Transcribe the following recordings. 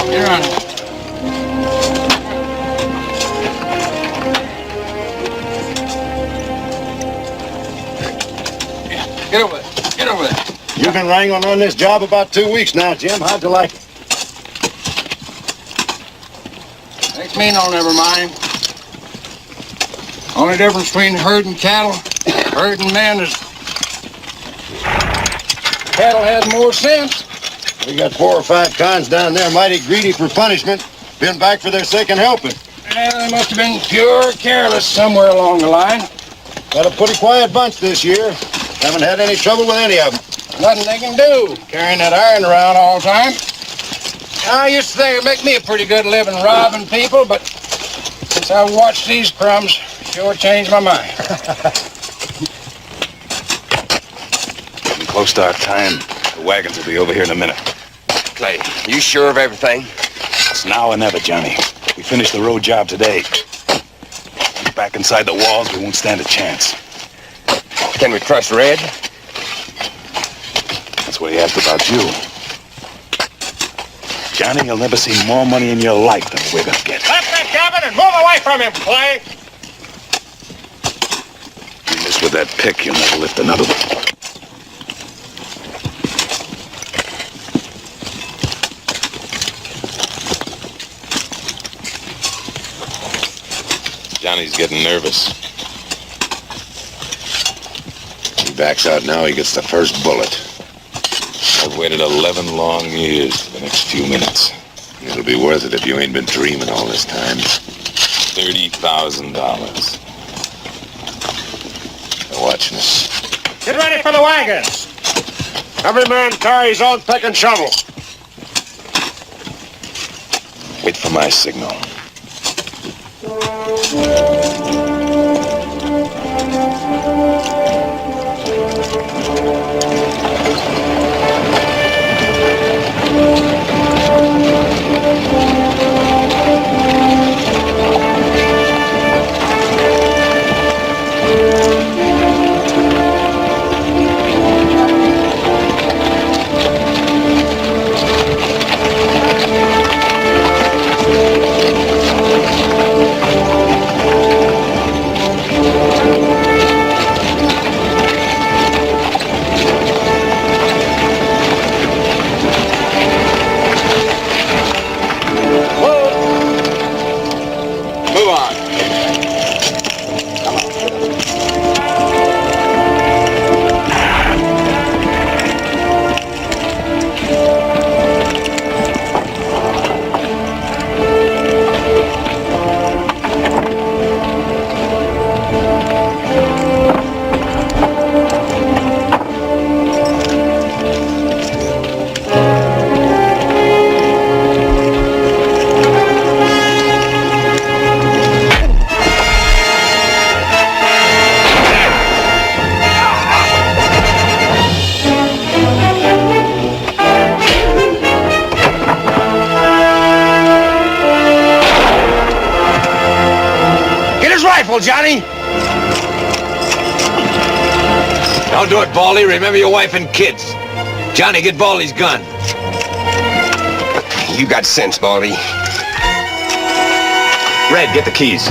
Get around here. Get over there. Get over there. You've been wrangling on this job about 2 weeks now, Jim. How'd you like it? Makes me no never mind. Only difference between herding cattle, herding men is cattle has more sense. We got 4 or 5 cons down there mighty greedy for punishment. Been back for their second helping. Yeah, they must have been pure careless somewhere along the line. Got a pretty quiet bunch this year. Haven't had any trouble with any of them. Nothing they can do, carrying that iron around all the time. I used to think it'd make me a pretty good living robbing people, but since I watched these crumbs, sure changed my mind. Getting close to our time. The wagons will be over here in a minute. Clay, you sure of everything? It's now or never, Johnny. We finished the road job today. Get back inside the walls, we won't stand a chance. Can we trust Red? That's what he asked about you. Johnny, you'll never see more money in your life than we're gonna get. Stop that cabin and move away from him, Clay! You miss with that pick, you'll never lift another one. Johnny's getting nervous. He backs out now, he gets the first bullet. I've waited 11 long years for the next few minutes. It'll be worth it if you ain't been dreaming all this time. $30,000. They're watching us. Get ready for the wagons! Every man carry his own pick and shovel. Wait for my signal. Johnny! Don't do it, Baldy. Remember your wife and kids. Johnny, get Baldy's gun. You got sense, Baldy. Red, get the keys.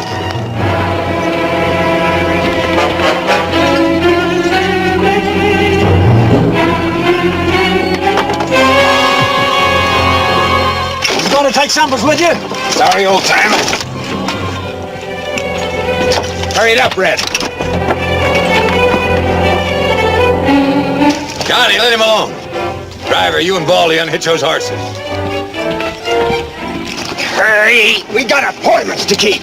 You gonna take samples with you? Sorry, old timer. Hurry it up, Red. Johnny, let him alone. Driver, you and Baldy unhitch those horses. Hurry! We got appointments to keep.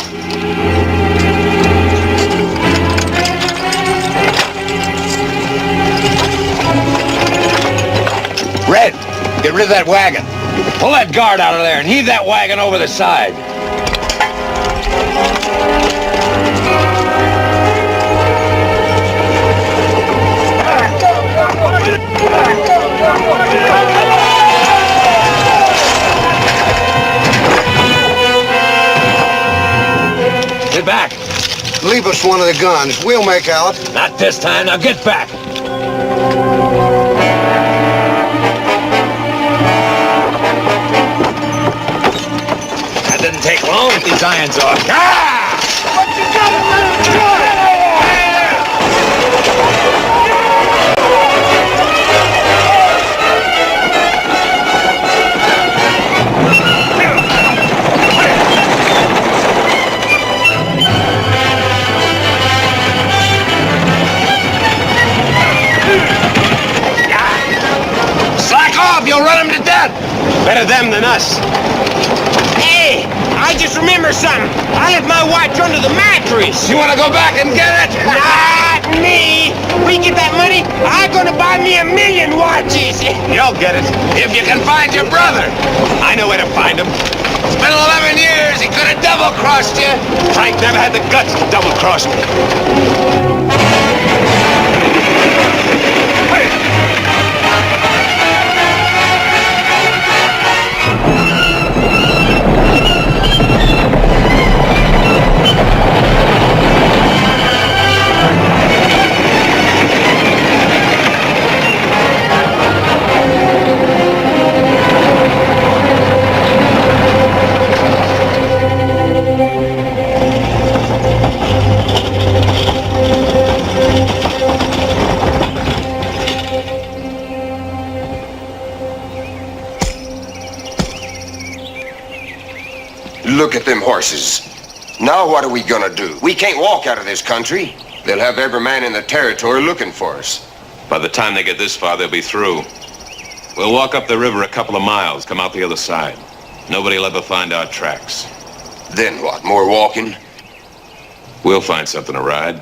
Red, get rid of that wagon. Pull that guard out of there and heave that wagon over the side. Get back. Leave us one of the guns. We'll make out. Not this time. Now get back. take long. Get these irons off. Ah! What you got? You'll run them to death. Better them than us. Hey, I just remember something. I left my watch under the mattress. You want to go back and get it? Not me. We get that money, I'm gonna buy me 1,000,000 watches. You'll get it. If you can find your brother. I know where to find him. It's been 11 years. He could have double-crossed you. Frank never had the guts to double-cross me. Look at them horses. Now what are we gonna do? We can't walk out of this country. They'll have every man in the territory looking for us. By the time they get this far, they'll be through. We'll walk up the river a couple of miles, come out the other side. Nobody'll ever find our tracks. Then what? More walking? We'll find something to ride,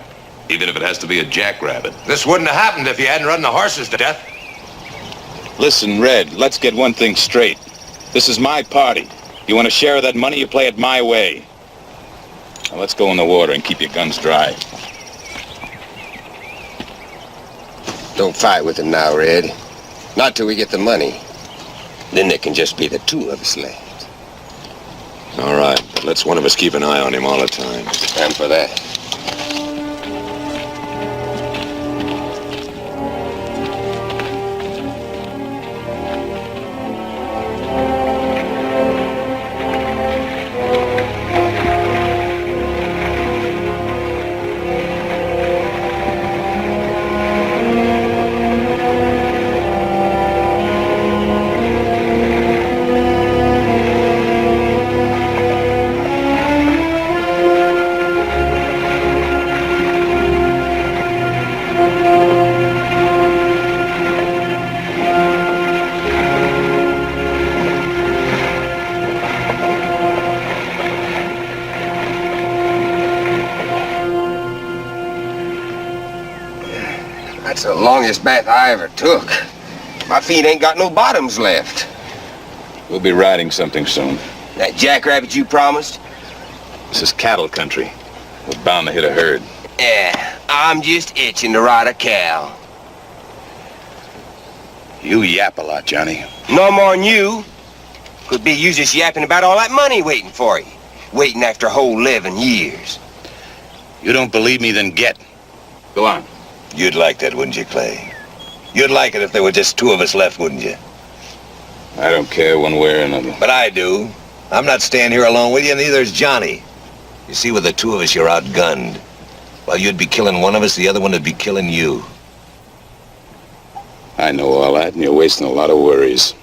even if it has to be a jackrabbit. This wouldn't have happened if you hadn't run the horses to death. Listen, Red, let's get one thing straight. This is my party. You want a share of that money, you play it my way. Now let's go in the water and keep your guns dry. Don't fight with them now, Red. Not till we get the money. Then there can just be the two of us left. All right, but let's one of us keep an eye on him all the time. And for that. That's the longest bath I ever took. My feet ain't got no bottoms left. We'll be riding something soon. That jackrabbit you promised? This is cattle country. We're bound to hit a herd. Yeah, I'm just itching to ride a cow. You yap a lot, Johnny. No more than you. Could be you just yapping about all that money waiting for you. Waiting after a whole 11 years. You don't believe me, then get. Go on. You'd like that, wouldn't you, Clay? You'd like it if there were just two of us left, wouldn't you? I don't care one way or another. But I do. I'm not staying here alone with you, and neither is Johnny. You see, with the two of us, you're outgunned. While you'd be killing one of us, the other one would be killing you. I know all that, and you're wasting a lot of worries.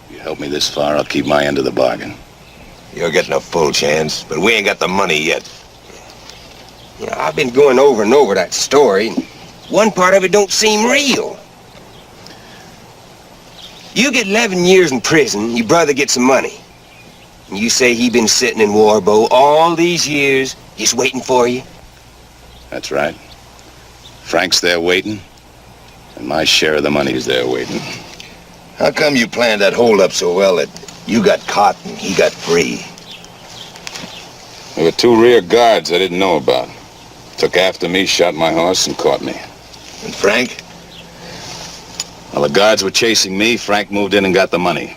If you help me this far, I'll keep my end of the bargain. You're getting a full chance, but we ain't got the money yet. You know, I've been going over and over that story. One part of it don't seem real. You get 11 years in prison, your brother gets some money. And you say he been sitting in Weyerbo all these years, just waiting for you? That's right. Frank's there waiting, and my share of the money's there waiting. How come you planned that hold-up so well that you got caught and he got free? There were two rear guards I didn't know about. Took after me, shot my horse, and caught me. And Frank? While the guards were chasing me, Frank moved in and got the money.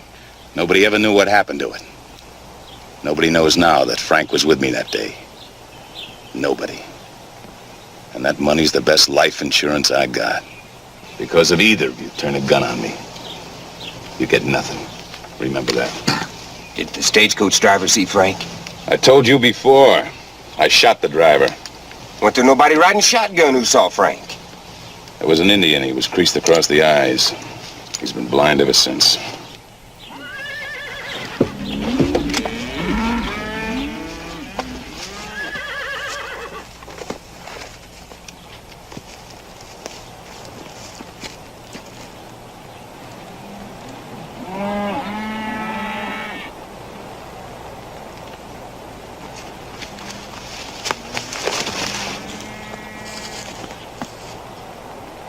Nobody ever knew what happened to it. Nobody knows now that Frank was with me that day. Nobody. And that money's the best life insurance I got. Because if either of you turn a gun on me, you get nothing. Remember that. Did the stagecoach driver see Frank? I told you before. I shot the driver. Went there nobody riding shotgun who saw Frank. There was an Indian. He was creased across the eyes. He's been blind ever since.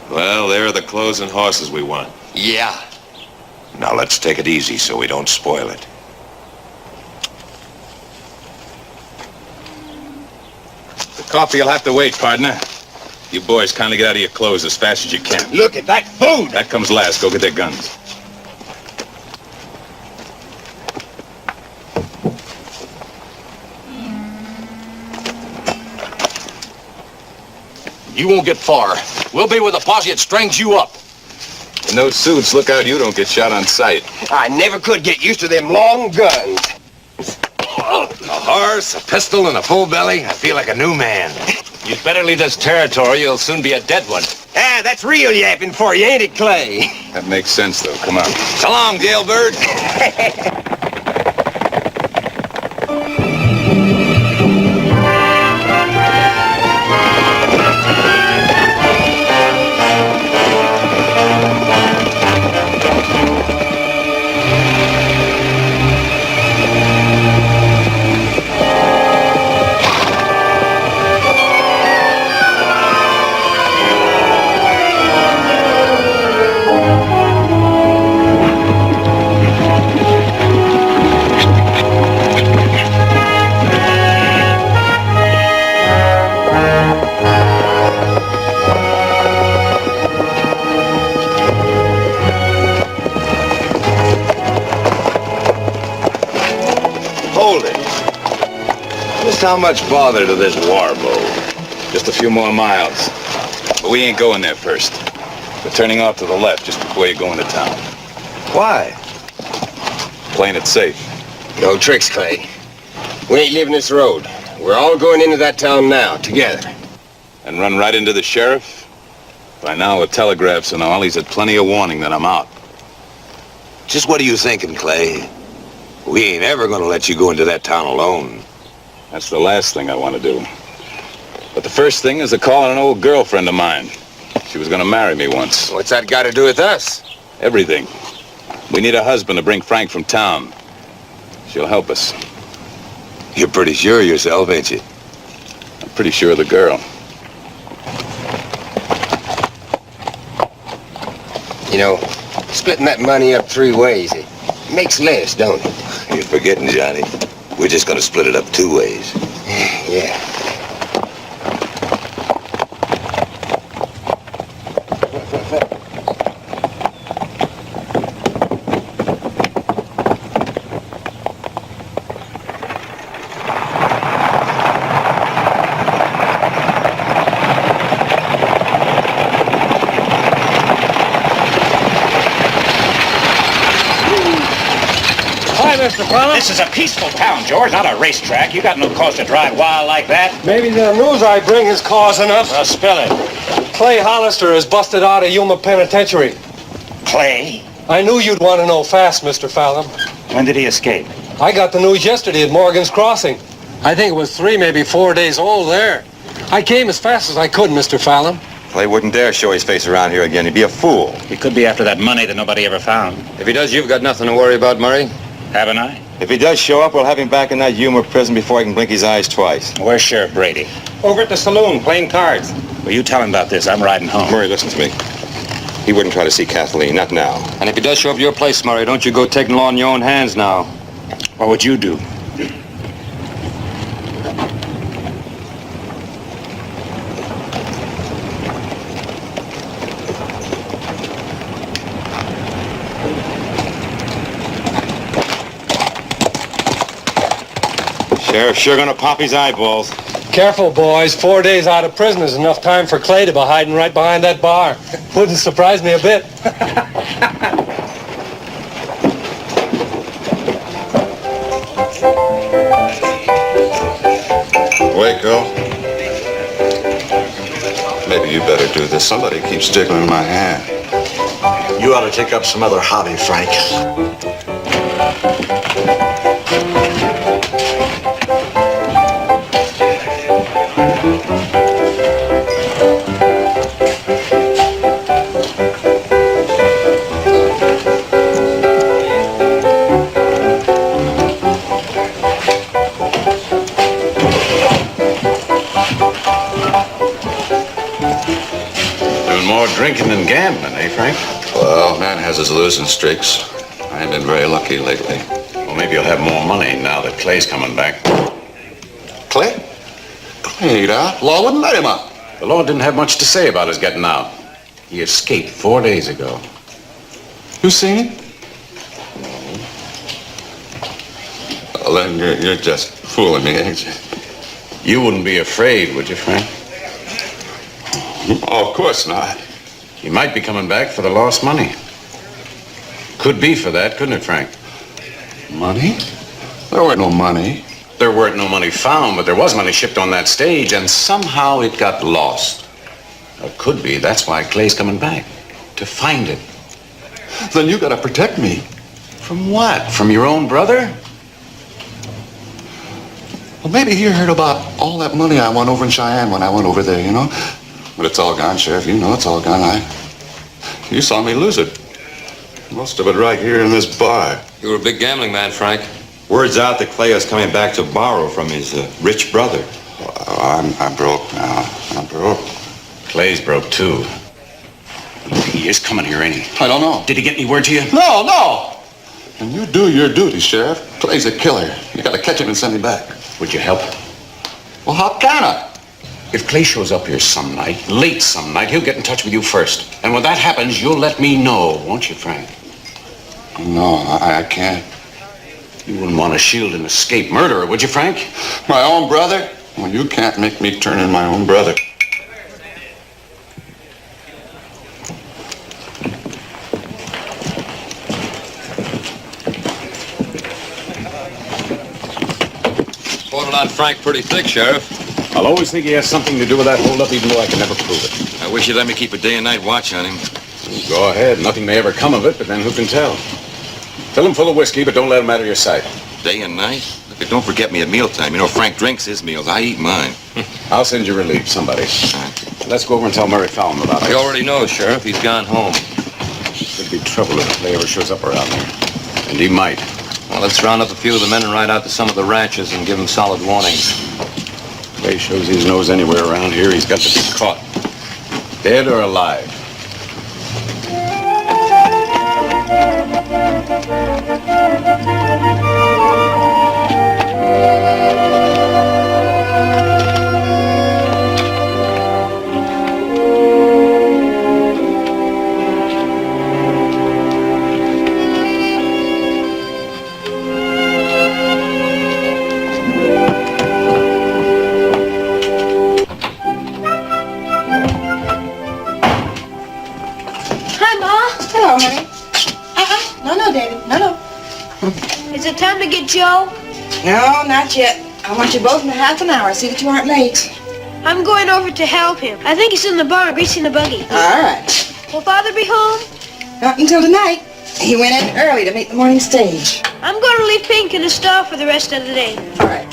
Well, there are the clothes and horses we want. Yeah. Now let's take it easy so we don't spoil it. The coffee will have to wait, partner. You boys kindly get out of your clothes as fast as you can. Look at that food! That comes last. Go get their guns. You won't get far. We'll be with a posse that strings you up. In those suits, look out you don't get shot on sight. I never could get used to them long guns. A horse, a pistol, and a full belly. I feel like a new man. You'd better leave this territory. You'll soon be a dead one. Ah, that's real yapping for you, ain't it, Clay? That makes sense, though. Come on. So long, jailbird. How much bother to this Warbo? Just a few more miles. But we ain't going there first. We're turning off to the left just before you go into town. Why? Playing it safe. No tricks, Clay. We ain't leaving this road. We're all going into that town now, together. And run right into the sheriff? By now, with telegraphs and all, he's had plenty of warning that I'm out. Just what are you thinking, Clay? We ain't ever gonna let you go into that town alone. That's the last thing I want to do. But the first thing is to call on an old girlfriend of mine. She was going to marry me once. What's that got to do with us? Everything. We need a husband to bring Frank from town. She'll help us. You're pretty sure of yourself, ain't you? I'm pretty sure of the girl. You know, splitting that money up 3 ways, it makes less, don't it? You're forgetting, Johnny. We're just gonna split it up 2 ways. Yeah. Mr. Fallon? This is a peaceful town, George, not a racetrack. You got no cause to drive wild like that. Maybe the news I bring is cause enough. Well, spill it. Clay Hollister is busted out of Yuma Penitentiary. Clay? I knew you'd want to know fast, Mr. Fallon. When did he escape? I got the news yesterday at Morgan's Crossing. I think it was 3, maybe 4 days old there. I came as fast as I could, Mr. Fallon. Clay wouldn't dare show his face around here again. He'd be a fool. He could be after that money that nobody ever found. If he does, you've got nothing to worry about, Murray. Haven't I? If he does show up, we'll have him back in that Yuma prison before he can blink his eyes twice. Where's Sheriff Brady? Over at the saloon, playing cards. Well, you tell him about this. I'm riding home. Murray, listen to me. He wouldn't try to see Kathleen, not now. And if he does show up at your place, Murray, don't you go taking the law in your own hands now. What would you do? Sheriff's sure gonna pop his eyeballs. Careful, boys. 4 days out of prison is enough time for Clay to be hiding right behind that bar. Wouldn't surprise me a bit. go? Maybe you better do this. Somebody keeps jiggling my hand. You ought to take up some other hobby, Frank. More drinking than gambling, eh, Frank? Well, man has his losing streaks. I ain't been very lucky lately. Well, maybe you'll have more money now that Clay's coming back. Clay? Clay ain't out. Law wouldn't let him out. The law didn't have much to say about his getting out. He escaped 4 days ago. You seen him? Well, then you're just fooling me, ain't you? You wouldn't be afraid, would you, Frank? Oh, of course not. He might be coming back for the lost money. Could be for that, couldn't it, Frank? Money? There weren't no money. There weren't no money found, but there was money shipped on that stage, and somehow it got lost. Or it could be. That's why Clay's coming back. To find it. Then you gotta protect me. From what? From your own brother? Well, maybe he heard about all that money I won over in Cheyenne when I went over there, you know? But it's all gone, Sheriff. You know it's all gone. You saw me lose it. Most of it right here in this bar. You were a big gambling man, Frank. Word's out that Clay is coming back to borrow from his rich brother. Well, I'm broke now. I'm broke. Clay's broke, too. He is coming here, ain't he? I don't know. Did he get any word to you? No! And you do your duty, Sheriff. Clay's a killer. You gotta catch him and send him back. Would you help? Well, how can I? If Clay shows up here some night, late some night, he'll get in touch with you first. And when that happens, you'll let me know, won't you, Frank? No, I can't. You wouldn't want to shield an escaped murderer, would you, Frank? My own brother? Well, you can't make me turn in my own brother. Poured it on Frank pretty thick, Sheriff. I'll always think he has something to do with that holdup, even though I can never prove it. I wish you'd let me keep a day and night watch on him. Go ahead. Nothing may ever come of it, but then who can tell? Fill him full of whiskey, but don't let him out of your sight. Day and night? Look, don't forget me at mealtime. You know, Frank drinks his meals. I eat mine. I'll send you relief, somebody. Let's go over and tell Murray Fallon about it. He already knows, Sheriff. He's gone home. Could be trouble if Clay ever shows up around there. And he might. Well, let's round up a few of the men and ride out to some of the ranches and give them solid warnings. Clay shows his nose anywhere around here, he's got to be caught. Dead or alive. Is it time to get Joe? No, not yet. I want you both in a half an hour. See that you aren't late. I'm going over to help him. I think he's in the barn greasing the buggy. All right. Will Father be home? Not until tonight. He went in early to meet the morning stage. I'm going to leave Pink in the stall for the rest of the day. All right.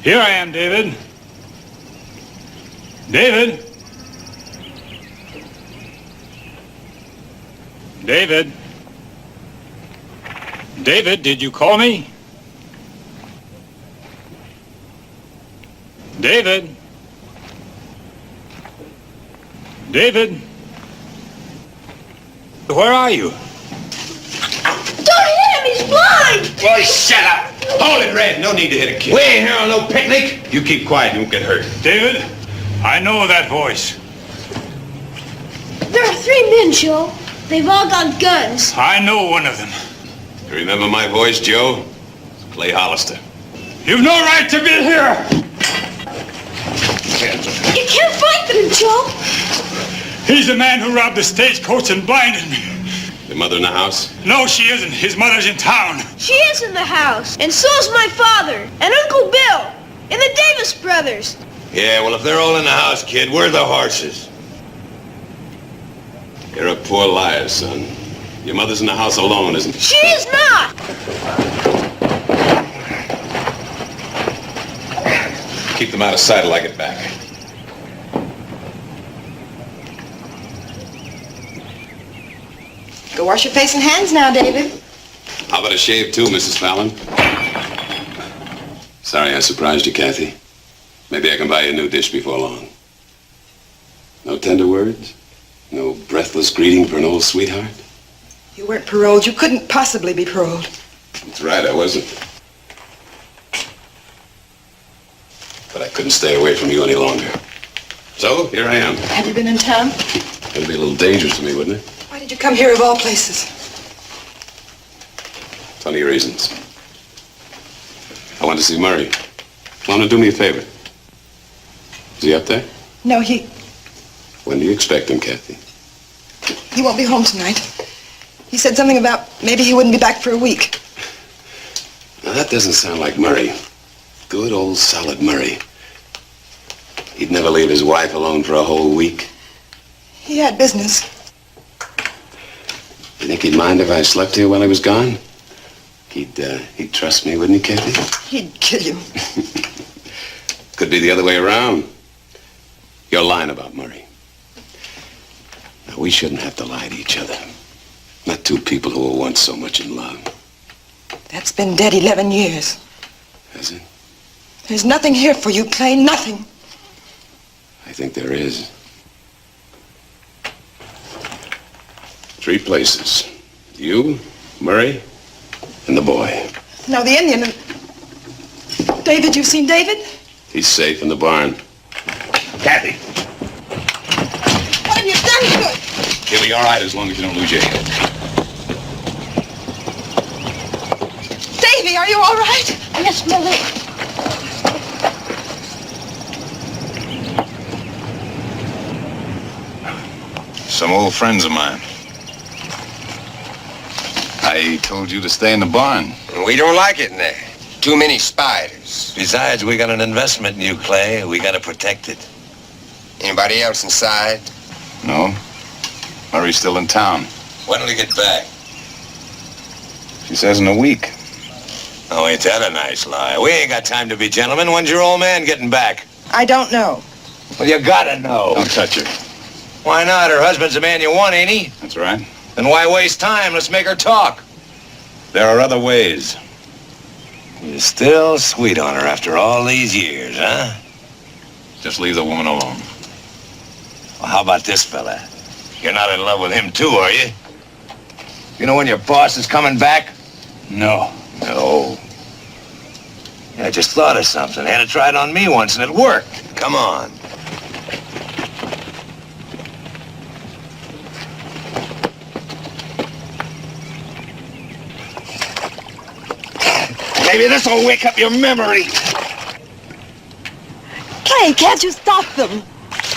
Here I am, David. David? David? David, did you call me? David? David? Where are you? Don't hit him, he's blind! Well, shut up! Hold it, Red. No need to hit a kid. We ain't here on no picnic. You keep quiet, you won't get hurt. David, I know that voice. There are 3 men, Joe. They've all got guns. I know one of them. You remember my voice, Joe? It's Clay Hollister. You've no right to be here! You can't fight them, Joe. He's the man who robbed the stagecoach and blinded me. Your mother in the house? No, she isn't. His mother's in town. She is in the house, and so's my father, and Uncle Bill, and the Davis brothers. Yeah, well, if they're all in the house, kid, where are the horses? You're a poor liar, son. Your mother's in the house alone, isn't she? She is not! Keep them out of sight till I get back. Go wash your face and hands now, David. How about a shave, too, Mrs. Fallon? Sorry I surprised you, Kathy. Maybe I can buy you a new dish before long. No tender words? No breathless greeting for an old sweetheart? You weren't paroled. You couldn't possibly be paroled. That's right, I wasn't. But I couldn't stay away from you any longer. So, here I am. Have you been in town? It'd be a little dangerous to me, wouldn't it? Why did you come here of all places? Funny reasons. I want to see Murray. Want to do me a favor? Is he up there? No, When do you expect him, Kathy? he won't be home tonight. He said something about maybe he wouldn't be back for a week. Now, that doesn't sound like Murray. Good old solid Murray. He'd never leave his wife alone for a whole week. He had business. You think he'd mind if I slept here while he was gone? He'd trust me, wouldn't he, Kathy? He'd kill you. Could be the other way around. You're lying about Murray. Now, we shouldn't have to lie to each other. Not two people who were once so much in love. That's been dead 11 years. Has it? There's nothing here for you, Clay, nothing. I think there is. 3 places. You, Murray, and the boy. No, the Indian. David, you've seen David? He's safe in the barn. Kathy! What have you done to him? He'll be all right as long as you don't lose your head. Davy, are you all right? Yes, Mother. Some old friends of mine. I told you to stay in the barn. We don't like it in there. Too many spiders. Besides, we got an investment in you, Clay. We got to protect it. Anybody else inside? No. Murray's still in town. When will he get back? She says in a week. Oh, ain't that a nice lie? We ain't got time to be gentlemen. When's your old man getting back? I don't know. Well, you gotta know. Don't touch her. Why not? Her husband's the man you want, ain't he? That's right. Then why waste time? Let's make her talk. There are other ways. You're still sweet on her after all these years, huh? Just leave the woman alone. Well, how about this fella? You're not in love with him too, are you? You know when your boss is coming back? No. No. Yeah, I just thought of something. Had it tried on me once and it worked. Come on. Maybe this will wake up your memory. Clay, can't you stop them?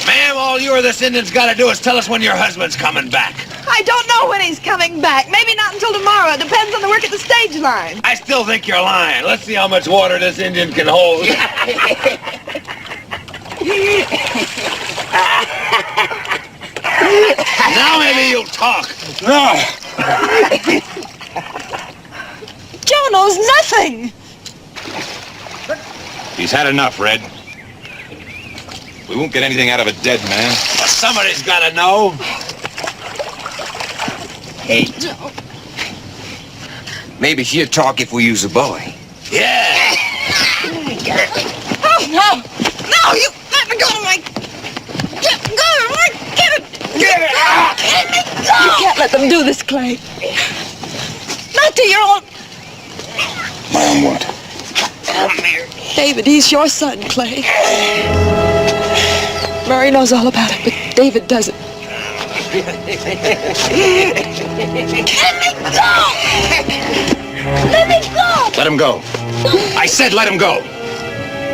Ma'am, all you or this Indian's got to do is tell us when your husband's coming back. I don't know when he's coming back. Maybe not until tomorrow. It depends on the work at the stage line. I still think you're lying. Let's see how much water this Indian can hold. Now maybe you'll talk. No. Joe knows nothing. He's had enough, Red. We won't get anything out of a dead man. Well, somebody's got to know. Hey, Joe. Maybe she'll talk if we use a boy. Yeah! Oh, no! No, you let me go to my... Get it! Get it out! Let me go! You can't let them do this, Clay. Not to your own... My own what? Come here. David, he's your son, Clay. Murray knows all about it, but David doesn't. Let me go! Let me go! Let him go. I said let him go.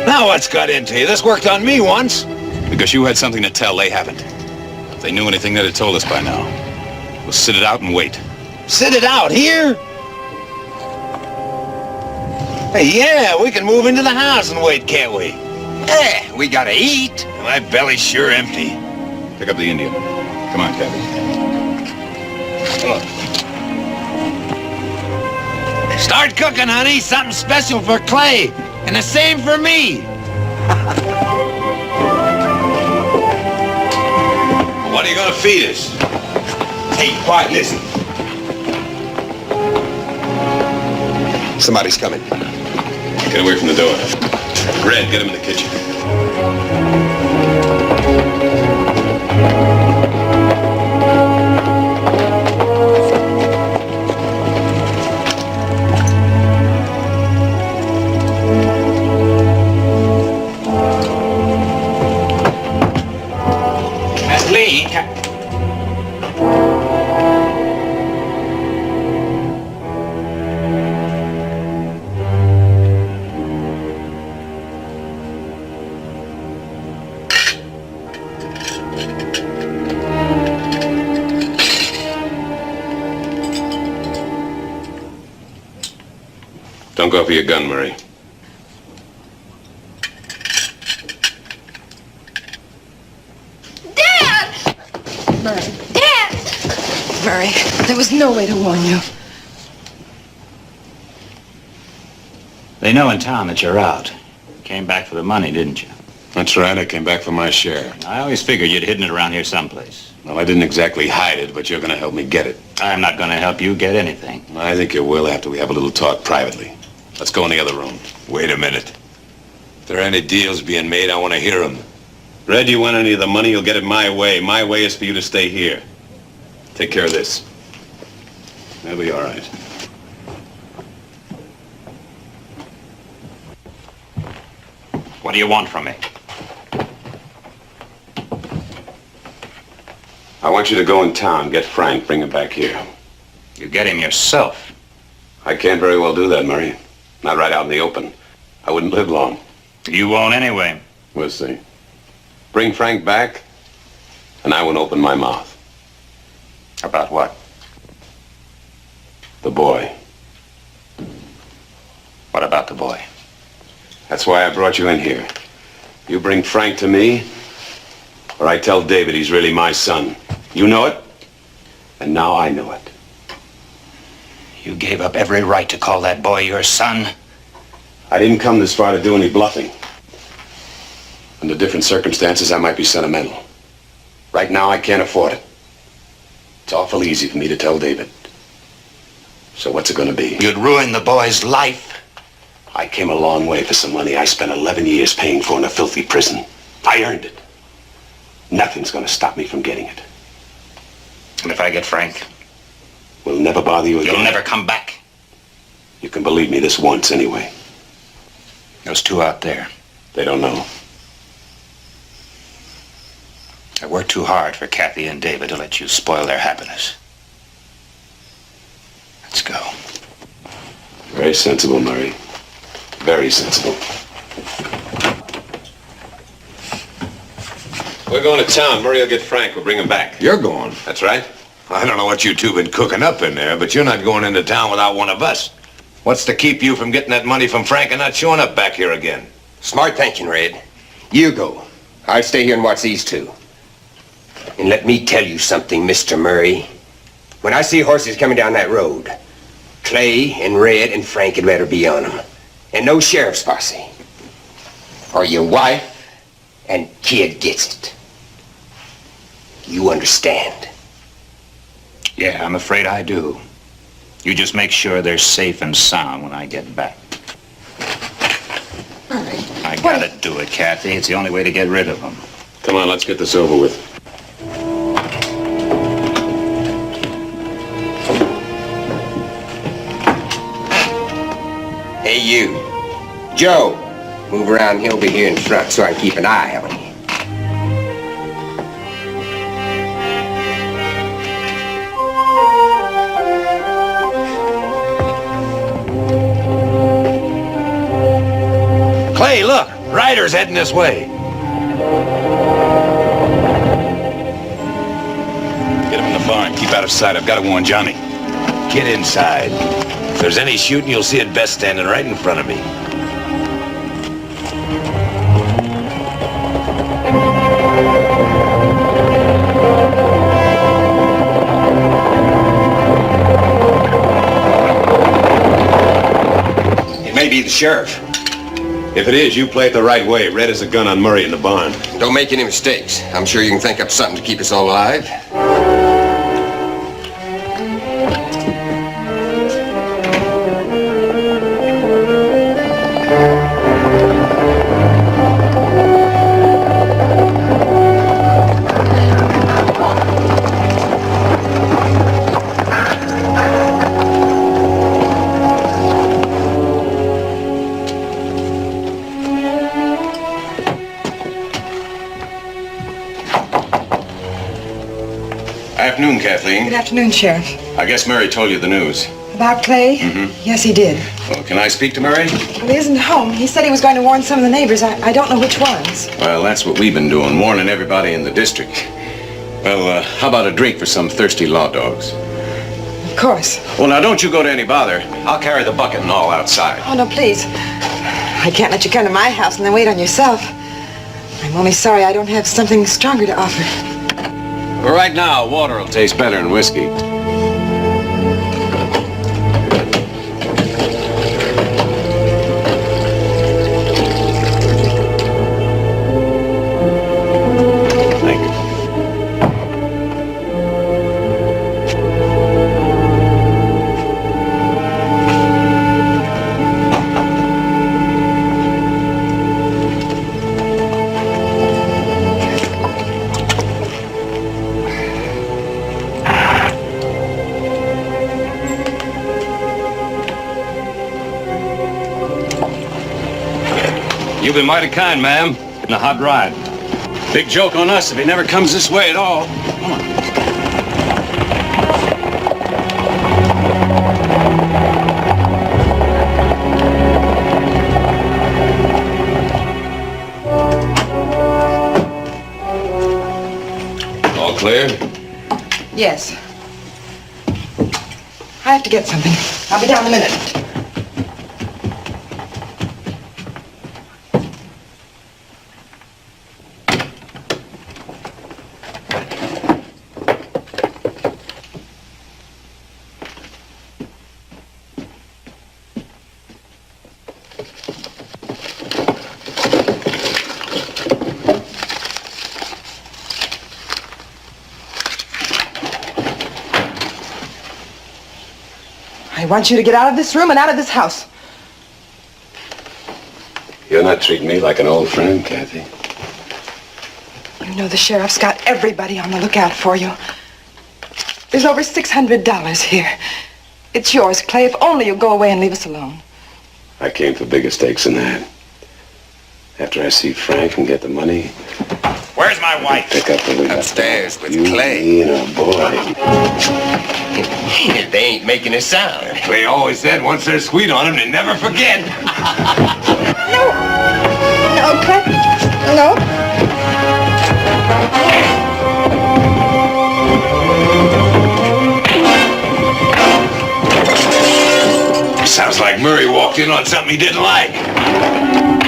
Now what's got into you? This worked on me once. Because you had something to tell, they haven't. If they knew anything, they'd have told us by now. We'll sit it out and wait. Sit it out here? Hey, yeah, we can move into the house and wait, can't we? Yeah, we gotta eat. My belly's sure empty. Pick up the Indian. Come on, Captain. Come on. Start cooking, honey. Something special for Clay. And the same for me. What are you gonna feed us? Hey, quiet, listen. Somebody's coming. Get away from the door. Red, get him in the kitchen. That's Lee. Don't go for your gun, Murray. Dad! Murray. Dad! Murray, there was no way to warn you. They know in town that you're out. Came back for the money, didn't you? That's right, I came back for my share. I always figured you'd hidden it around here someplace. Well, I didn't exactly hide it, but you're gonna help me get it. I'm not gonna help you get anything. I think you will after we have a little talk privately. Let's go in the other room. Wait a minute. If there are any deals being made, I want to hear them. Red, you want any of the money, you'll get it my way. My way is for you to stay here. Take care of this. That'll be all right. What do you want from me? I want you to go in town, get Frank, bring him back here. You get him yourself. I can't very well do that, Murray. Not right out in the open. I wouldn't live long. You won't anyway. We'll see. Bring Frank back, and I won't open my mouth. About what? The boy. What about the boy? That's why I brought you in here. You bring Frank to me, or I tell David he's really my son. You know it, and now I know it. You gave up every right to call that boy your son? I didn't come this far to do any bluffing. Under different circumstances, I might be sentimental. Right now, I can't afford it. It's awful easy for me to tell David. So what's it gonna be? You'd ruin the boy's life. I came a long way for some money I spent 11 years paying for in a filthy prison. I earned it. Nothing's gonna stop me from getting it. And if I get Frank? We'll never bother you again. You'll never come back. You can believe me this once anyway. Those two out there. They don't know. I worked too hard for Kathy and David to let you spoil their happiness. Let's go. Very sensible, Murray. Very sensible. We're going to town. Murray will get Frank. We'll bring him back. You're going? That's right. I don't know what you two been cooking up in there, but you're not going into town without one of us. What's to keep you from getting that money from Frank and not showing up back here again? Smart thinking, Red. You go. I'll stay here and watch these two. And let me tell you something, Mr. Murray. When I see horses coming down that road, Clay and Red and Frank had better be on them. And no sheriff's posse. Or your wife and kid gets it. You understand? Yeah, I'm afraid I do. You just make sure they're safe and sound when I get back. All right. I gotta do it, Kathy. It's the only way to get rid of them. Come on, let's get this over with. Hey, you. Joe, move around. He'll be here in front so I can keep an eye on you. Clay, look. Ryder's heading this way. Get him in the barn. Keep out of sight. I've got to warn Johnny. Get inside. If there's any shooting, you'll see it best standing right in front of me. It may be the sheriff. If it is, you play it the right way. Red has a gun on Murray in the barn. Don't make any mistakes. I'm sure you can think up something to keep us all alive. Afternoon, Kathleen. Good afternoon, Sheriff. I guess Murray told you the news. About Clay? Yes, he did. Well, can I speak to Murray? Well, he isn't home. He said he was going to warn some of the neighbors. I don't know which ones. Well, that's what we've been doing, warning everybody in the district. Well, how about a drink for some thirsty law dogs? Of course. Well, now, don't you go to any bother. I'll carry the bucket and all outside. Oh, no, please. I can't let you come to my house and then wait on yourself. I'm only sorry I don't have something stronger to offer. Well, right now, water will taste better than whiskey. Thank you. You've been mighty kind, ma'am. In a hot ride. Big joke on us if he never comes this way at all. Come on. All clear? Yes. I have to get something. I'll be down in a minute. I want you to get out of this room and out of this house. You're not treating me like an old friend, Kathy. You know the sheriff's got everybody on the lookout for you. There's over $600 here. It's yours, Clay, if only you'll go away and leave us alone. I came for bigger stakes than that. After I see Frank and get the money, Where's my wife? pick up the lead. Upstairs with You, Clay. me, and a boy. They ain't making a sound. Clay always said once they're sweet on him, they never forget. No. No, Clay. No. Sounds like Murray walked in on something he didn't like.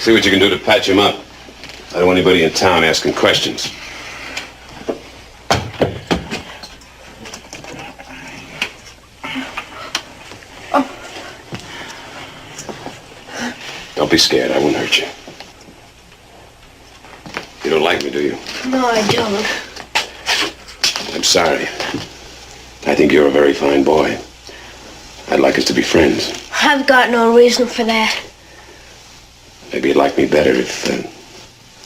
See what you can do to patch him up. I don't want anybody in town asking questions. Don't be scared. I won't hurt you. You don't like me, do you? No, I don't. I'm sorry. I think you're a very fine boy. I'd like us to be friends. I've got no reason for that. Maybe you'd like me better if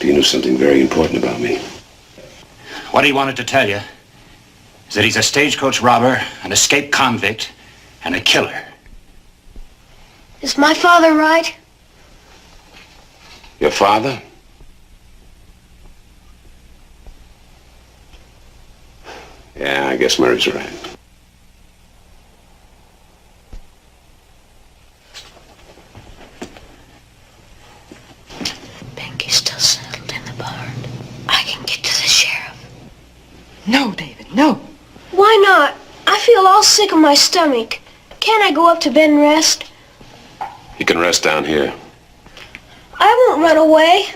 you knew something very important about me. What he wanted to tell you is that he's a stagecoach robber, an escaped convict, and a killer. Is my father right? Your father? Yeah, I guess Murray's right. Pinky's still settled in the barn. I can get to the sheriff. No, David, no. Why not? I feel all sick in my stomach. Can't I go up to bed and rest? You can rest down here. I won't run away.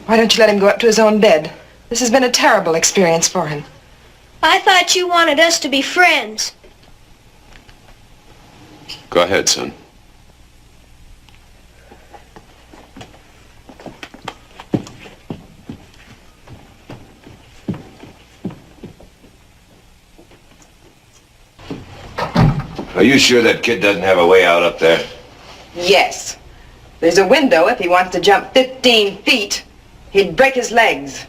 Why don't you let him go up to his own bed? This has been a terrible experience for him. I thought you wanted us to be friends. Go ahead, son. Are you sure that kid doesn't have a way out up there? Yes. There's a window if he wants to jump 15 feet. He'd break his legs.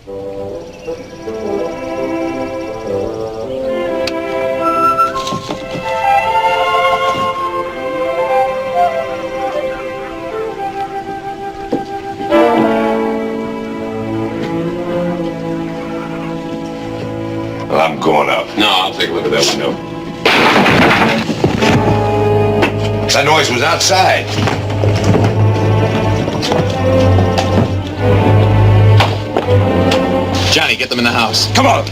Well, I'm going up. No, I'll take a look at that window. That noise was outside. Johnny, get them in the house. Come on.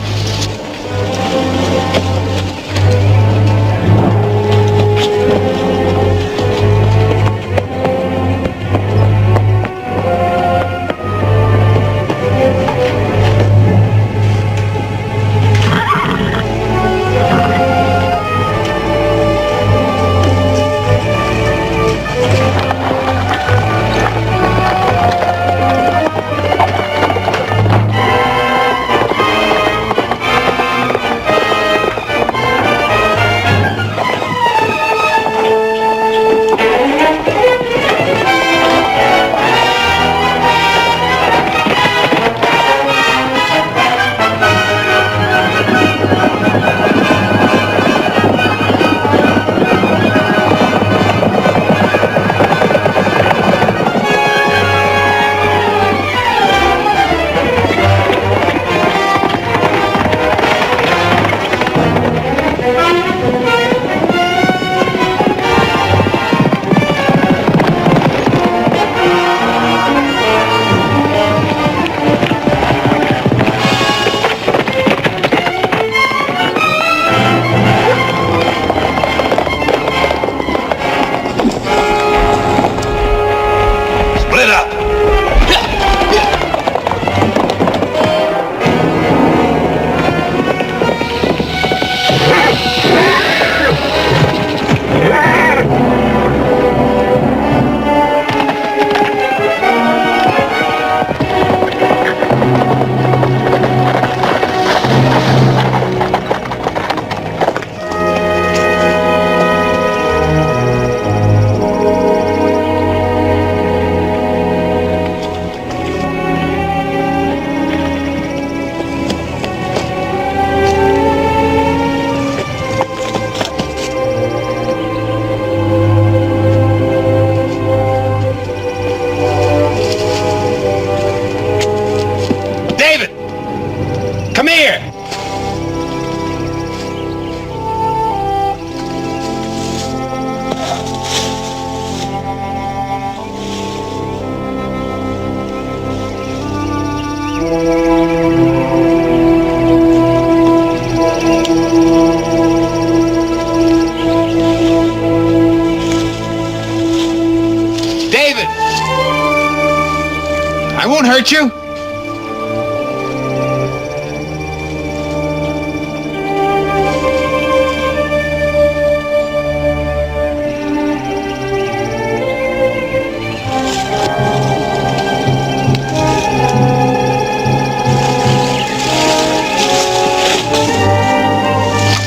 hurt you?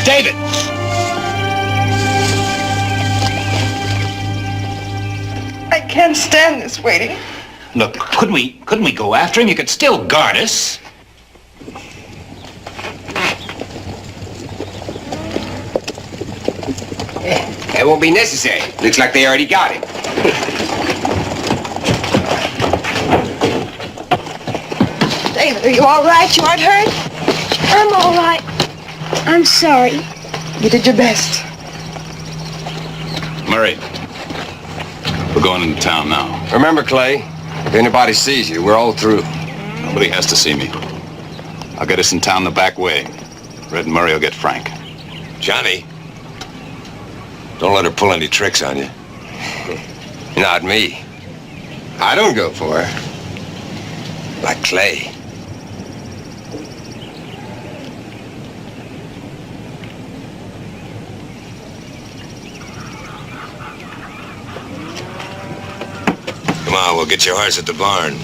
David! I can't stand this waiting. Look, couldn't we go after him? You could still guard us. That won't be necessary. Looks like they already got him. David, are you all right? You aren't hurt? I'm all right. I'm sorry. You did your best. Murray, we're going into town now. Remember, Clay, if anybody sees you, we're all through. Nobody has to see me. I'll get us in town the back way. Red and Murray will get Frank. Johnny, don't let her pull any tricks on you. Not me. I don't go for her. Like Clay. Come on, we'll get your horse at the barn.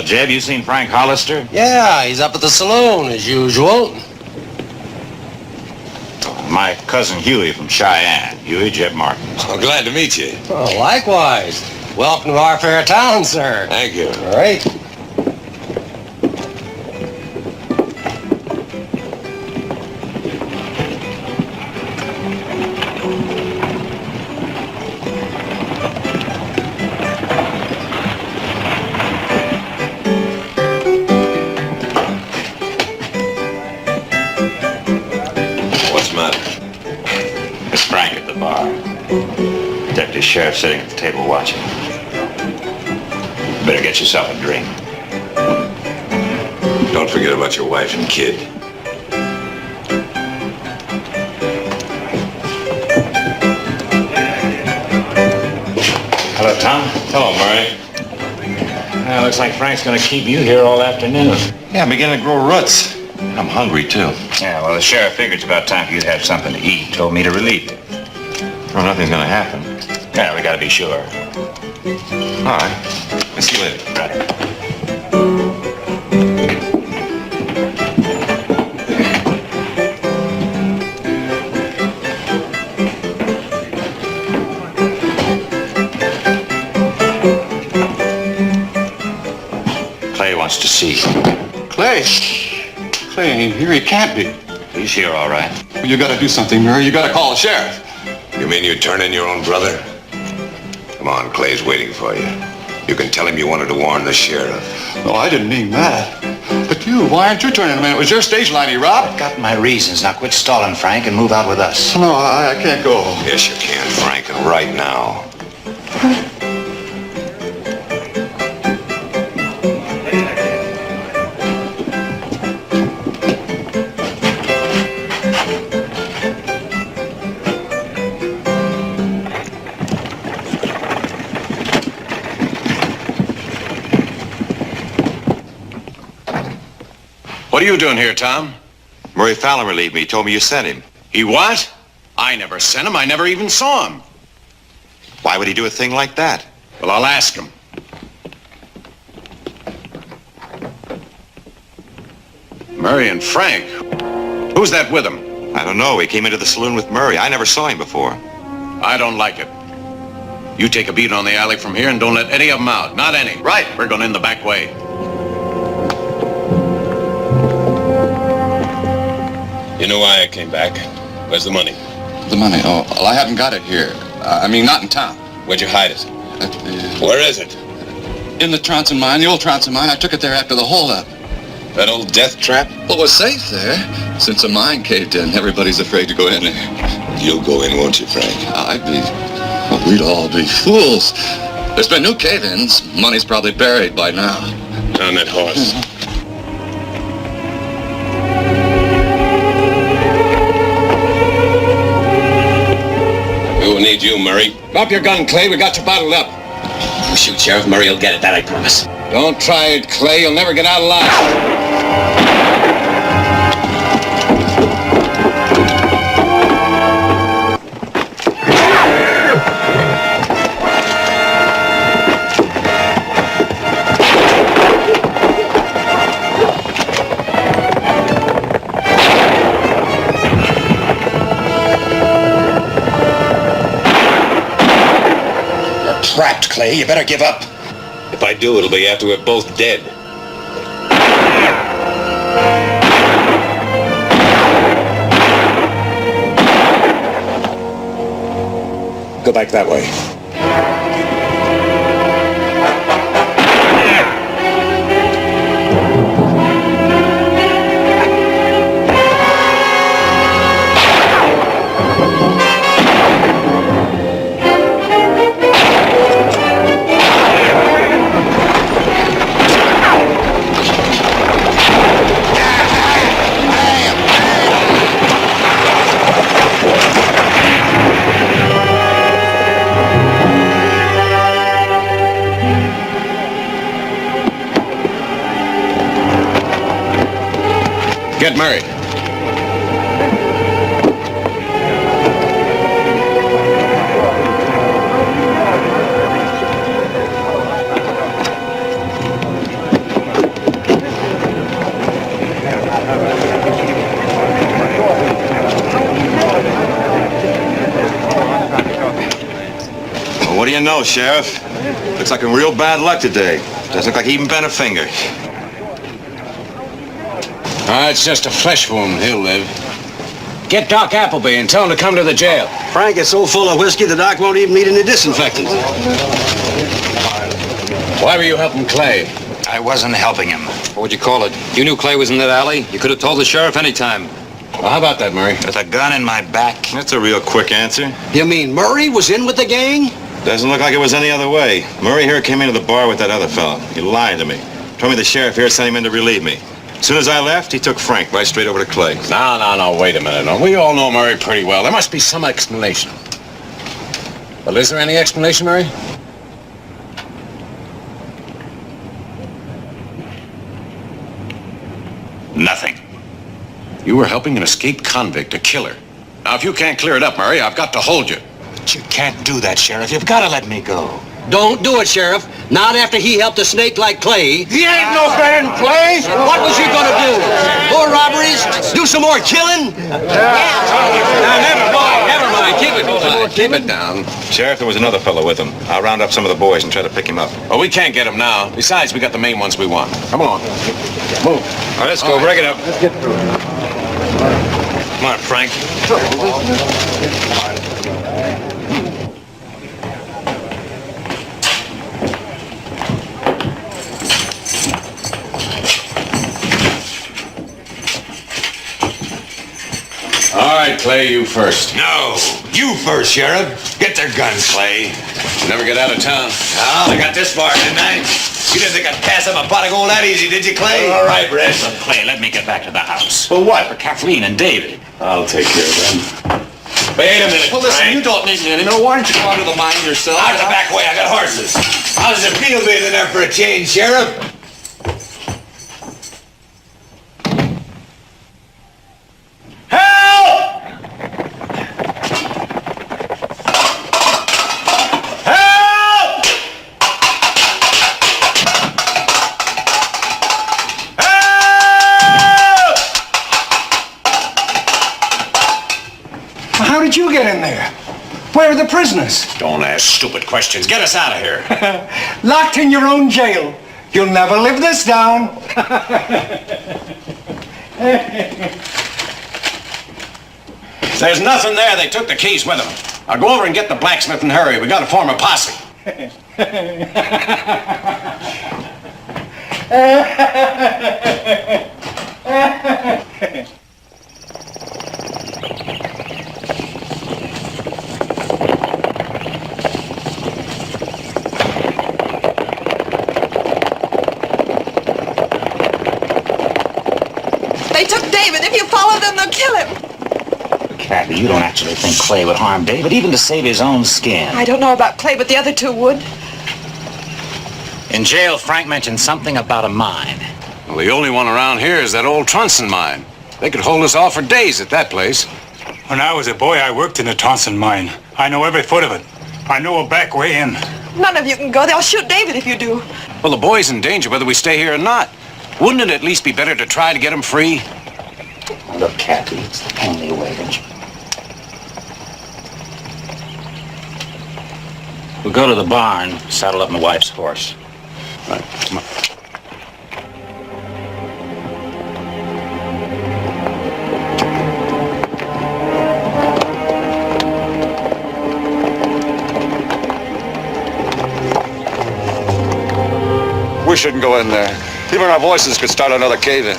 Jeb, you seen Frank Hollister? Yeah, he's up at the saloon as usual. My cousin Huey from Cheyenne. Huey Jeb Martin. Oh, glad to meet you. Oh, likewise. Welcome to our fair town, sir. Thank you. All right. Sheriff sitting at the table watching. Better get yourself a drink. Don't forget about your wife and kid. Hello, Tom. Hello, Murray. Looks like Frank's gonna keep you here all afternoon. Yeah, I'm beginning to grow roots. I'm hungry, too. Yeah, well, the sheriff figured it's about time for you to have something to eat. Told me to relieve you. Well, nothing's gonna happen. Yeah, we gotta be sure. All right. I'll see you later. Right. Clay wants to see you. Clay? Clay ain't here. He can't be. He's here, all right. Well, you gotta do something, Murray. You gotta call the sheriff. You mean you turn in your own brother? Come on, Clay's waiting for you. You can tell him you wanted to warn the sheriff. No, I didn't mean that. But you, why aren't you turning him in? It was your stage line he robbed. I've got my reasons. Now quit stalling, Frank, and move out with us. No, I can't go. Yes, you can, Frank, and right now. What are you doing here, Tom? Murray Fallon relieved me. He told me you sent him. He what? I never sent him. I never even saw him. Why would he do a thing like that? Well, I'll ask him. Murray and Frank? Who's that with him? I don't know. He came into the saloon with Murray. I never saw him before. I don't like it. You take a beat on the alley from here and don't let any of them out. Not any. Right. We're going in the back way. You know why I came back? Where's the money? The money? Oh, well, I haven't got it here. I mean, not in town. Where'd you hide it? Where is it? In the Tronson mine, the old Tronson mine. I took it there after the holdup. That old death trap? Well, it was safe there. Since the mine caved in, everybody's afraid to go in there. You'll go in, won't you, Frank? Well, we'd all be fools. There's been new cave-ins. Money's probably buried by now. On that horse. We'll need you, Murray. Drop your gun, Clay. We got you bottled up. You shoot, Sheriff. Murray will get it, that I promise. Don't try it, Clay. You'll never get out alive. Trapped, Clay. You better give up. If I do, it'll be after we're both dead. Go back that way. Get Murray. Well, what do you know, Sheriff? Looks like a real bad luck today. Doesn't look like he even bent a finger. It's just a flesh wound. He'll live. Get Doc Appleby and tell him to come to the jail. Frank is so full of whiskey, the doc won't even need any disinfectant. Why were you helping Clay? I wasn't helping him. What would you call it? You knew Clay was in that alley. You could have told the sheriff any time. Well, how about that, Murray? With a gun in my back. That's a real quick answer. You mean Murray was in with the gang? Doesn't look like it was any other way. Murray here came into the bar with that other fellow. He lied to me. Told me the sheriff here sent him in to relieve me. As soon as I left, he took Frank right straight over to Clay. No, wait a minute. No, we all know Murray pretty well. There must be some explanation. Well, is there any explanation, Murray? Nothing. You were helping an escaped convict, a killer. Now, if you can't clear it up, Murray, I've got to hold you. But you can't do that, Sheriff. You've got to let me go. Don't do it, Sheriff. Not after he helped a snake like Clay. He ain't no better than Clay. What was he gonna do? More robberies? Do some more killing? Now, never mind. Keep it down. Sheriff, there was another fellow with him. I'll round up some of the boys and try to pick him up. Well, we can't get him now. Besides, we got the main ones we want. Come on. All Move. right, let's go. Break it up. Let's get through it. Come on, Frank. All right, Clay, you first. No, you first, Sheriff. Get their guns, Clay. Never get out of town. Oh, I got this far, didn't I? You didn't think I'd pass up a pot of gold that easy, did you, Clay? All right, Red. Look, Clay, let me get back to the house. For what? For Kathleen and David. I'll take care of them. Wait a minute, Well, listen, Frank. you don't need me anymore. Why don't you go out to the mine yourself? Out of the back way, I got horses. How does it feel being in there for a change, Sheriff? Help! How did you get in there? Where are the prisoners? Don't ask stupid questions. Get us out of here. Locked in your own jail. You'll never live this down. There's nothing there. They took the keys with them. I'll go over and get the blacksmith and hurry. We gotta form a posse. They took David. If you follow them, they'll kill him. Kathy, you don't actually think Clay would harm David, even to save his own skin. I don't know about Clay, but the other two would. In jail, Frank mentioned something about a mine. Well, the only one around here is that old Tronson mine. They could hold us off for days at that place. When I was a boy, I worked in the Tronson mine. I know every foot of it. I know a back way in. None of you can go. They'll shoot David if you do. Well, the boy's in danger whether we stay here or not. Wouldn't it at least be better to try to get him free? Look, Kathy, it's the only way to... We'll go to the barn, saddle up my wife's horse. Right, come on. We shouldn't go in there. Even our voices could start another cave-in.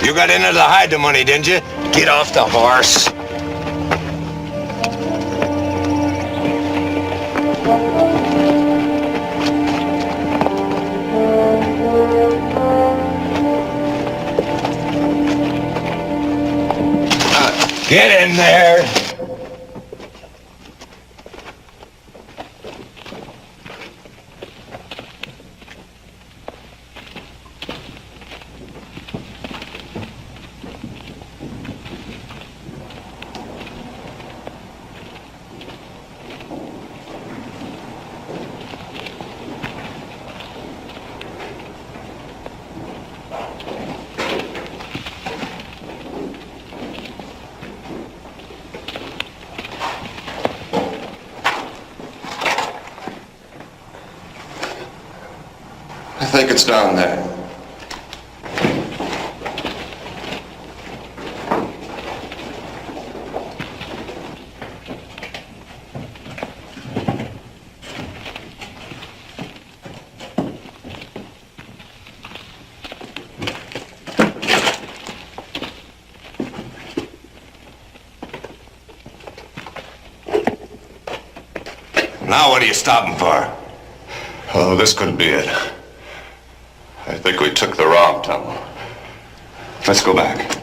You got in there to hide the money, didn't you? Get off the horse. Get in there. I think it's down there. Now what are you stopping for? Oh, this couldn't be it. I think we took the wrong tunnel. Let's go back.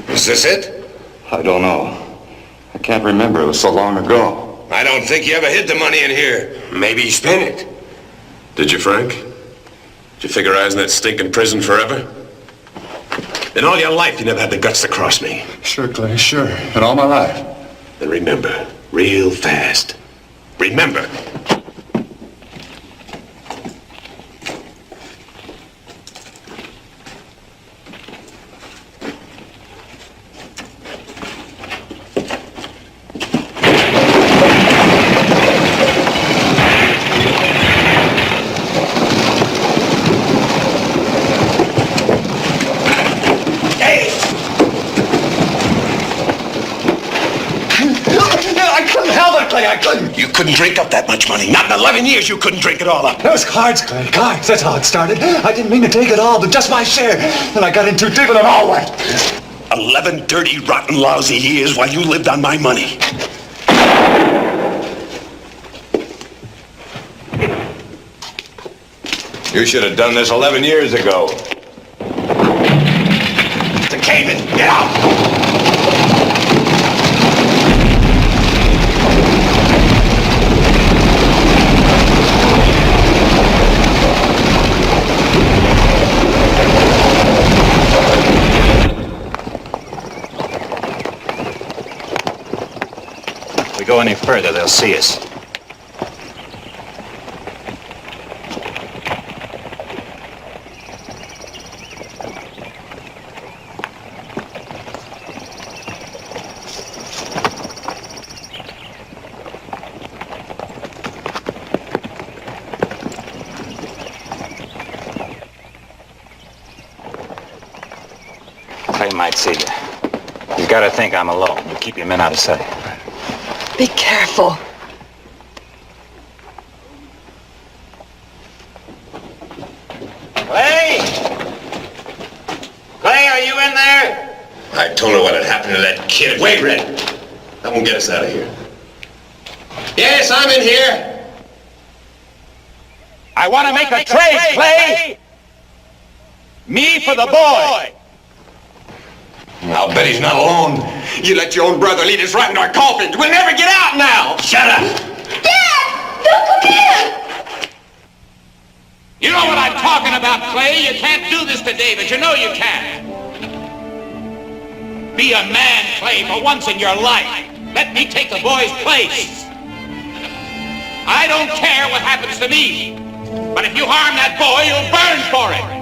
Is this it? I don't know. I can't remember. It was so long ago. I don't think you ever hid the money in here. Maybe you spent it. Did you, Frank? Did you figure I was in that stinking prison forever? In all your life, you never had the guts to cross me. Sure, Clay, sure. And all my life. Then remember, real fast. Remember. I couldn't. You couldn't drink up that much money. Not in 11 years you couldn't drink it all up. That was cards, Clay. Cards. That's how it started. I didn't mean to take it all, but just my share. Then I got in too deep and it all went. 11 dirty, rotten, lousy years while you lived on my money. You should have done this 11 years ago. The cave-in, get out! If we go any further, they'll see us. Clay might see you. You gotta think I'm alone. You keep your men out of sight. Be careful. Clay! Clay, are you in there? I told her what had happened to that kid. Wait, Red. That won't get us out of here. Yes, I'm in here. I want to make a trade, Clay! Me for the boy! I'll bet he's not alone. You let your own brother lead us right into our coffins. We'll never get out now. Shut up. Dad! Don't come in! You know what I'm talking about, Clay. You can't do this to David. You know you can't. Be a man, Clay, for once in your life. Let me take the boy's place. I don't care what happens to me. But if you harm that boy, you'll burn for it.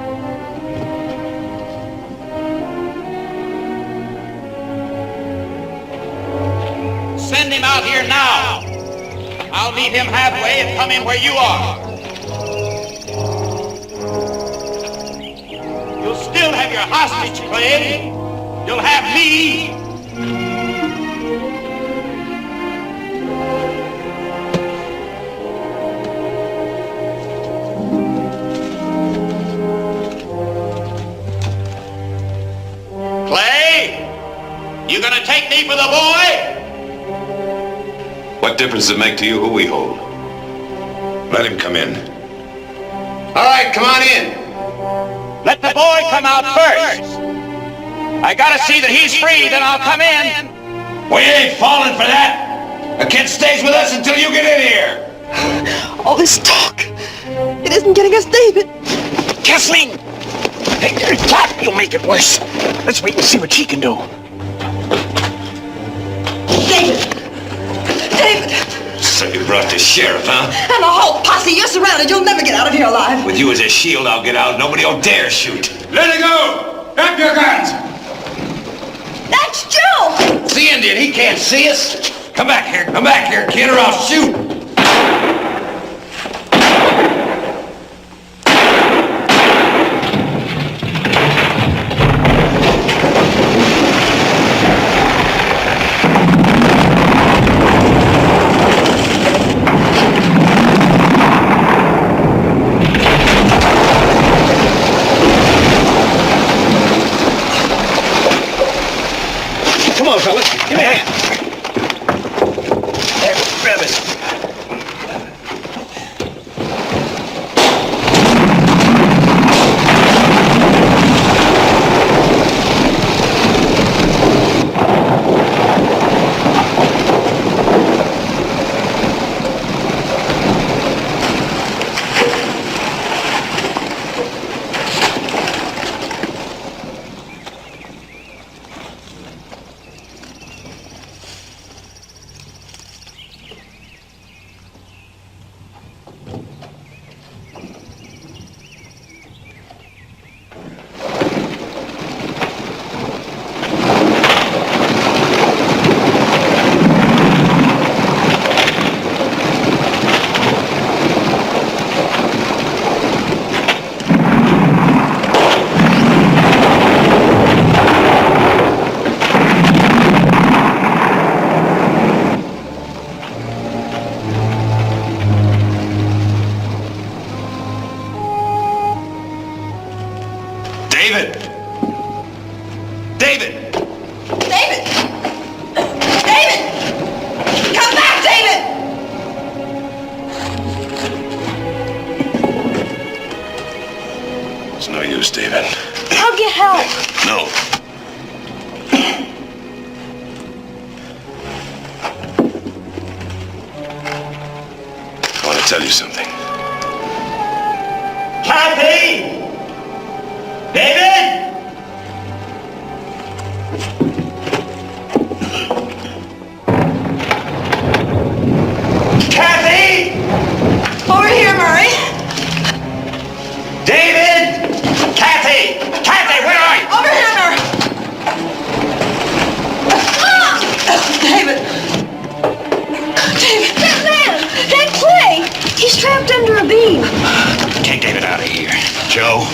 Send him out here now. I'll meet him halfway and come in where you are. You'll still have your hostage, Clay. You'll have me. Clay, you gonna take me for the boy? What difference does it make to you who we hold? Let him come in. All right, come on in. Let the boy come out first. I gotta see that he's free, then I'll come in. We ain't falling for that. The kid stays with us until you get in here. All this talk, it isn't getting us David. Kathleen! Hey, Clap, you'll make it worse. Let's wait and see what she can do. David! David! So you brought the sheriff, huh? And the whole posse, you're surrounded. You'll never get out of here alive. With you as a shield, I'll get out. Nobody'll dare shoot. Let it go. Drop your guns. That's Joe! It's the Indian. He can't see us. Come back here, kid, or I'll shoot. Come on, fellas. Give me a hand. There, grab it. use, David. I'll get help. No. I want to tell you something. Kathy! David! Kathy! Over here, Murray. David! Kathy! Kathy, where are you? Over here, Murray. David. David. That Clay! He's trapped under a beam. Take David out of here. Joe?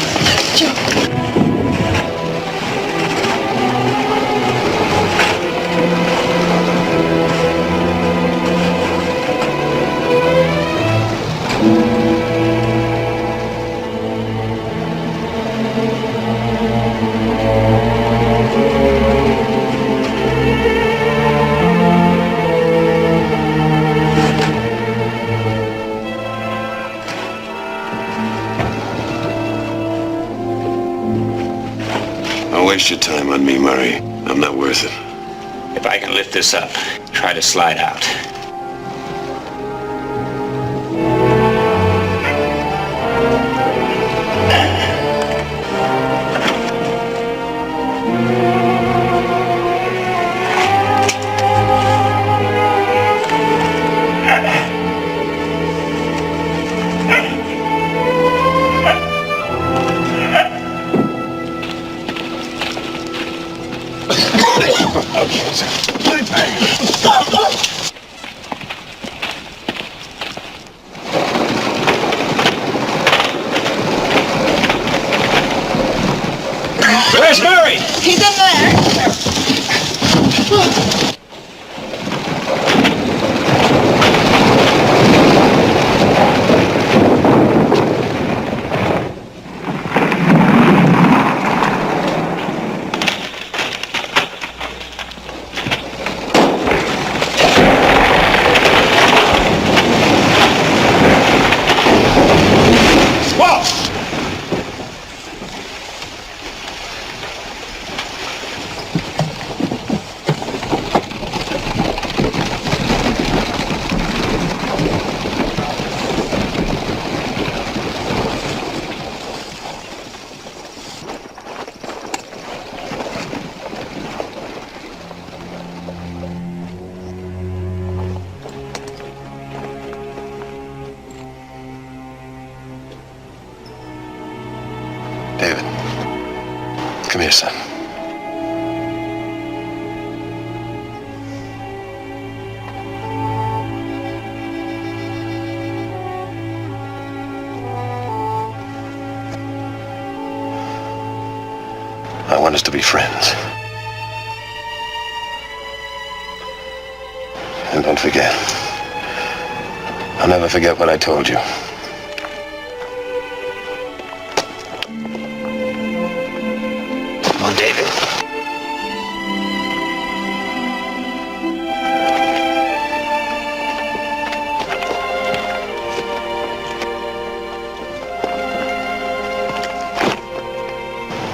Don't waste your time on me, Murray. I'm not worth it. If I can lift this up, try to slide out. Where's Murray? He's in there. David, come here, son. I want us to be friends. And don't forget. I'll never forget what I told you. Come on, David.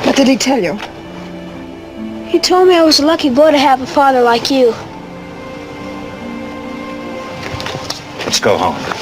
What did he tell you? He told me I was a lucky boy to have a father like you. Let's go home.